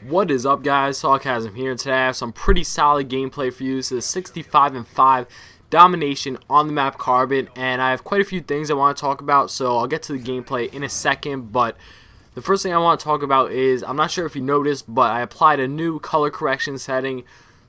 What is up, guys? Sawcasm here, and today I have some pretty solid gameplay for you. This is 65-5 domination on the map Carbon, and I have quite a few things I want to talk about, so I'll get to the gameplay in a second. But the first thing I want to talk about is, I'm not sure if you noticed, but I applied a new color correction setting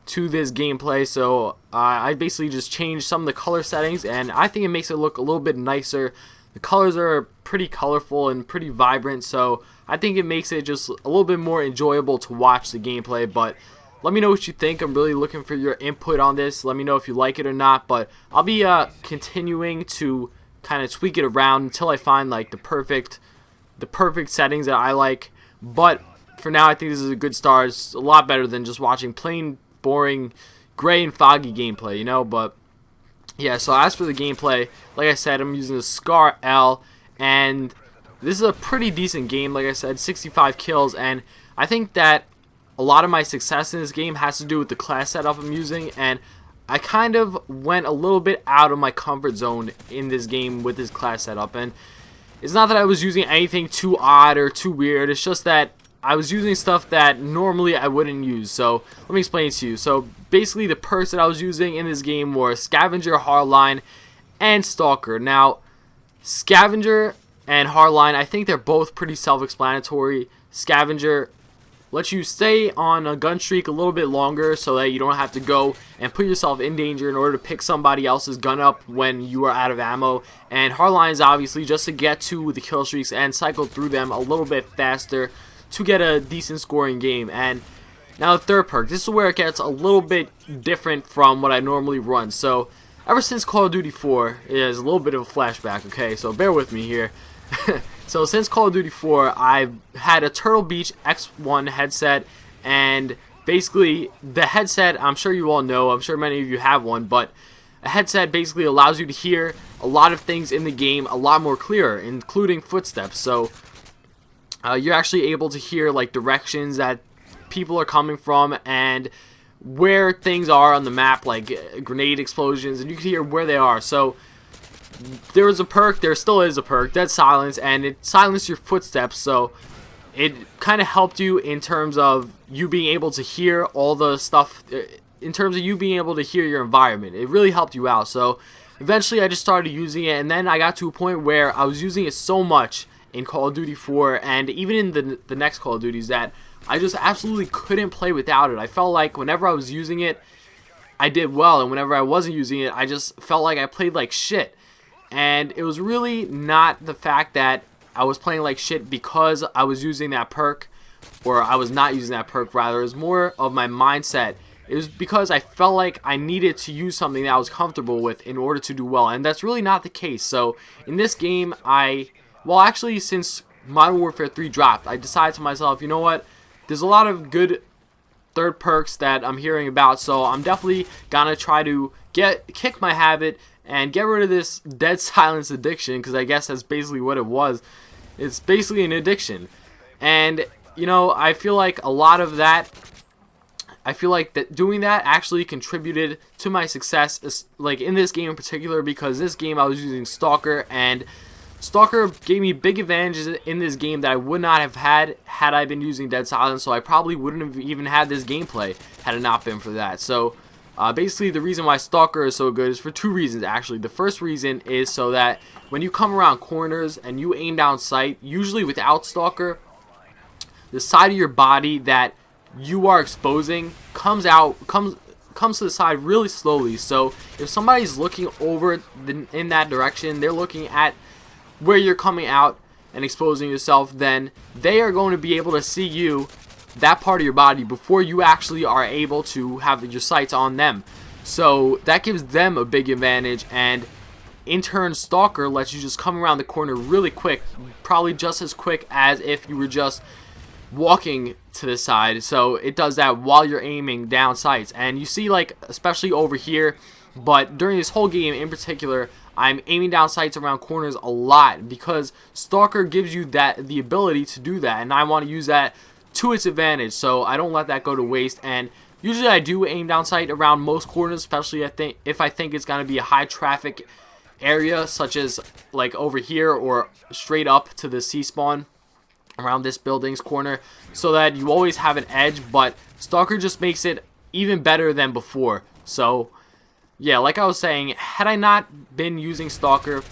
to this gameplay. So I basically just changed some of the color settings, and I think it makes it look a little bit nicer. The colors are pretty colorful and pretty vibrant, so I think it makes it just a little bit more enjoyable to watch the gameplay. But let me know what you think. I'm really looking for your input on this. Let me know if you like it or not. But I'll be continuing to kind of tweak it around until I find like the perfect settings that I like. But for now, I think this is a good start. It's a lot better than just watching plain boring gray and foggy gameplay, you know. But yeah, so as for the gameplay, like I said, I'm using the Scar L, and this is a pretty decent game. Like I said, 65 kills, and I think that a lot of my success in this game has to do with the class setup I'm using, and I kind of went a little bit out of my comfort zone in this game with this class setup. And it's not that I was using anything too odd or too weird, it's just that I was using stuff that normally I wouldn't use. So let me explain it to you. So basically, the perks that I was using in this game were Scavenger, Hardline, and Stalker. Now, Scavenger and Hardline, I think they're both pretty self-explanatory. Scavenger lets you stay on a gun streak a little bit longer so that you don't have to go and put yourself in danger in order to pick somebody else's gun up when you are out of ammo. And Hardline is obviously just to get to the kill streaks and cycle through them a little bit faster to get a decent scoring game. And now the third perk, this is where it gets a little bit different from what I normally run. So ever since Call of Duty 4, it is a little bit of a flashback, okay, so bear with me here. So since Call of Duty 4, I've had a Turtle Beach X1 headset, and basically the headset, I'm sure you all know, I'm sure many of you have one, but a headset basically allows you to hear a lot of things in the game a lot more clearer, including footsteps. So you're actually able to hear like directions that people are coming from and where things are on the map, like grenade explosions, and you can hear where they are. So there was a perk, there still is a perk, Dead Silence, and it silenced your footsteps, so it kind of helped you in terms of you being able to hear all the stuff, in terms of you being able to hear your environment. It really helped you out. So eventually I just started using it, and then I got to a point where I was using it so much in Call of Duty 4 and even in the next Call of Duties that I just absolutely couldn't play without it. I felt like whenever I was using it, I did well, and whenever I wasn't using it, I just felt like I played like shit. And it was really not the fact that I was playing like shit because I was using that perk, or I was not using that perk, rather. It was more of my mindset. It was because I felt like I needed to use something that I was comfortable with in order to do well, and that's really not the case. So in this game, well, actually, since Modern Warfare 3 dropped, I decided to myself, you know what, there's a lot of good third perks that I'm hearing about, so I'm definitely gonna try to kick my habit and get rid of this Dead Silence addiction, because I guess that's basically what it was. It's basically an addiction. And, you know, I feel like a lot of that, I feel like that doing that actually contributed to my success, like in this game in particular, because this game I was using Stalker, and Stalker gave me big advantages in this game that I would not have had I been using Dead Silence, so I probably wouldn't have even had this gameplay had it not been for that. So basically, the reason why Stalker is so good is for two reasons, actually. The first reason is so that when you come around corners and you aim down sight, usually without Stalker, the side of your body that you are exposing comes to the side really slowly. So if somebody's looking over in that direction, they're looking at where you're coming out and exposing yourself, then they are going to be able to see you, that part of your body, before you actually are able to have your sights on them. So that gives them a big advantage, and in turn Stalker lets you just come around the corner really quick, probably just as quick as if you were just walking to the side. So it does that while you're aiming down sights, and you see, like, especially over here, but during this whole game in particular, I'm aiming down sights around corners a lot because Stalker gives you the ability to do that, and I want to use that to its advantage, so I don't let that go to waste. And usually I do aim down sight around most corners, especially if I think it's going to be a high traffic area, such as like over here or straight up to the C spawn. around this building's corner so that you always have an edge, but Stalker just makes it even better than before. So yeah, like I was saying, had I not been using Stalker,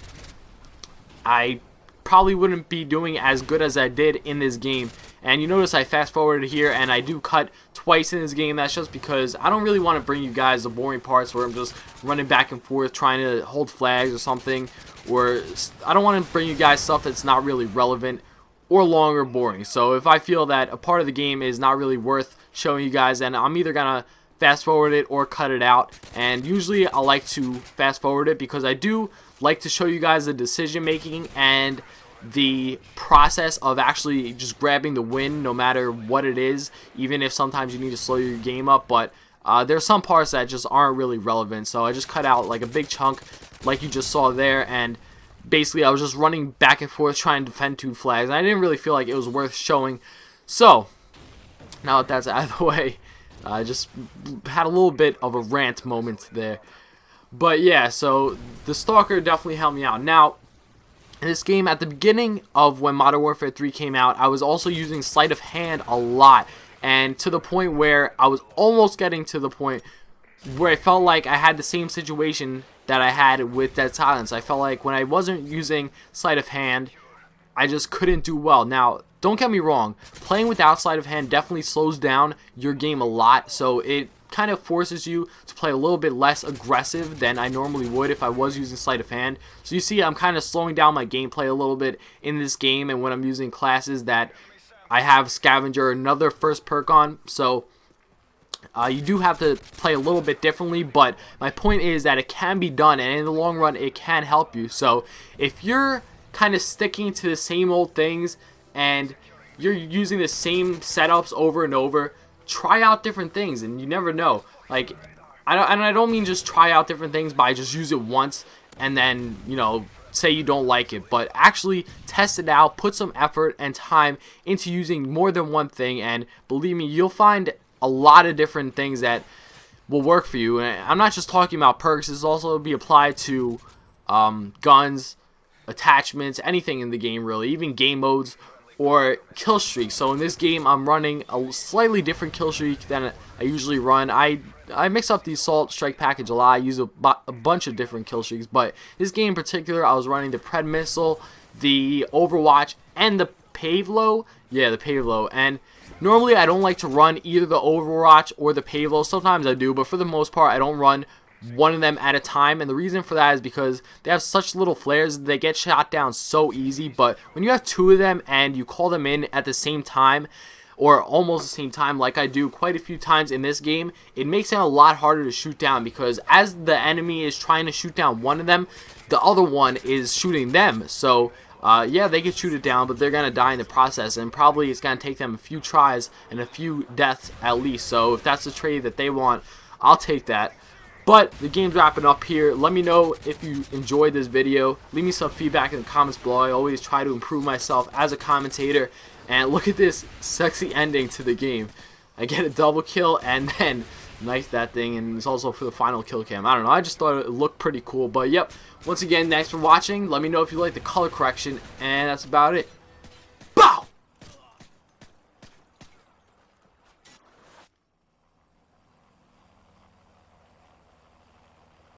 I probably wouldn't be doing as good as I did in this game. And you notice I fast forwarded here and I do cut twice in this game. That's just because I don't really want to bring you guys the boring parts where I'm just running back and forth trying to hold flags or something, or I don't want to bring you guys stuff that's not really relevant or long or boring. So if I feel that a part of the game is not really worth showing you guys, then I'm either gonna fast forward it or cut it out. And usually I like to fast forward it because I do like to show you guys the decision making and the process of actually just grabbing the win no matter what it is, even if sometimes you need to slow your game up. But there's some parts that just aren't really relevant, so I just cut out like a big chunk like you just saw there, and basically I was just running back and forth trying to defend 2 flags, and I didn't really feel like it was worth showing. So now that that's out of the way, I just had a little bit of a rant moment there. But yeah, so the Stalker definitely helped me out. Now, in this game, at the beginning of when Modern Warfare 3 came out, I was also using sleight of hand a lot, and to the point where I was almost getting to the point where I felt like I had the same situation that I had with Dead Silence. I felt like when I wasn't using sleight of hand, I just couldn't do well. Now, don't get me wrong, playing without sleight of hand definitely slows down your game a lot, so it kind of forces you to play a little bit less aggressive than I normally would if I was using sleight of hand. So you see I'm kind of slowing down my gameplay a little bit in this game, and when I'm using classes that I have Scavenger, another first perk on, so you do have to play a little bit differently, but my point is that it can be done, and in the long run it can help you. So if you're kind of sticking to the same old things and you're using the same setups over and over, try out different things, and you never know. Like, I don't mean just try out different things by just use it once and then, you know, say you don't like it, but actually test it out, put some effort and time into using more than one thing, and believe me, you'll find a lot of different things that will work for you. And I'm not just talking about perks, this will also be applied to guns, attachments, anything in the game really, even game modes or kill streaks. So in this game I'm running a slightly different kill streak than I usually run. I mix up the assault strike package a lot. I use a bunch of different kill streaks, but this game in particular I was running the Pred Missile, the Overwatch, and the Pavlo. Yeah, the Pavlo. And normally I don't like to run either the Overwatch or the Pavlo. Sometimes I do, but for the most part I don't run one of them at a time, and the reason for that is because they have such little flares, they get shot down so easy. But when you have 2 of them and you call them in at the same time, or almost the same time like I do quite a few times in this game, it makes it a lot harder to shoot down, because as the enemy is trying to shoot down one of them, the other one is shooting them. So yeah, they can shoot it down, but they're going to die in the process, and probably it's going to take them a few tries and a few deaths at least. So if that's the trade that they want, I'll take that. But the game's wrapping up here. Let me know if you enjoyed this video. Leave me some feedback in the comments below. I always try to improve myself as a commentator. And look at this sexy ending to the game. I get a double kill and then knife that thing, and it's also for the final kill cam. I don't know, I just thought it looked pretty cool. But yep, once again, thanks for watching. Let me know if you like the color correction, and that's about it.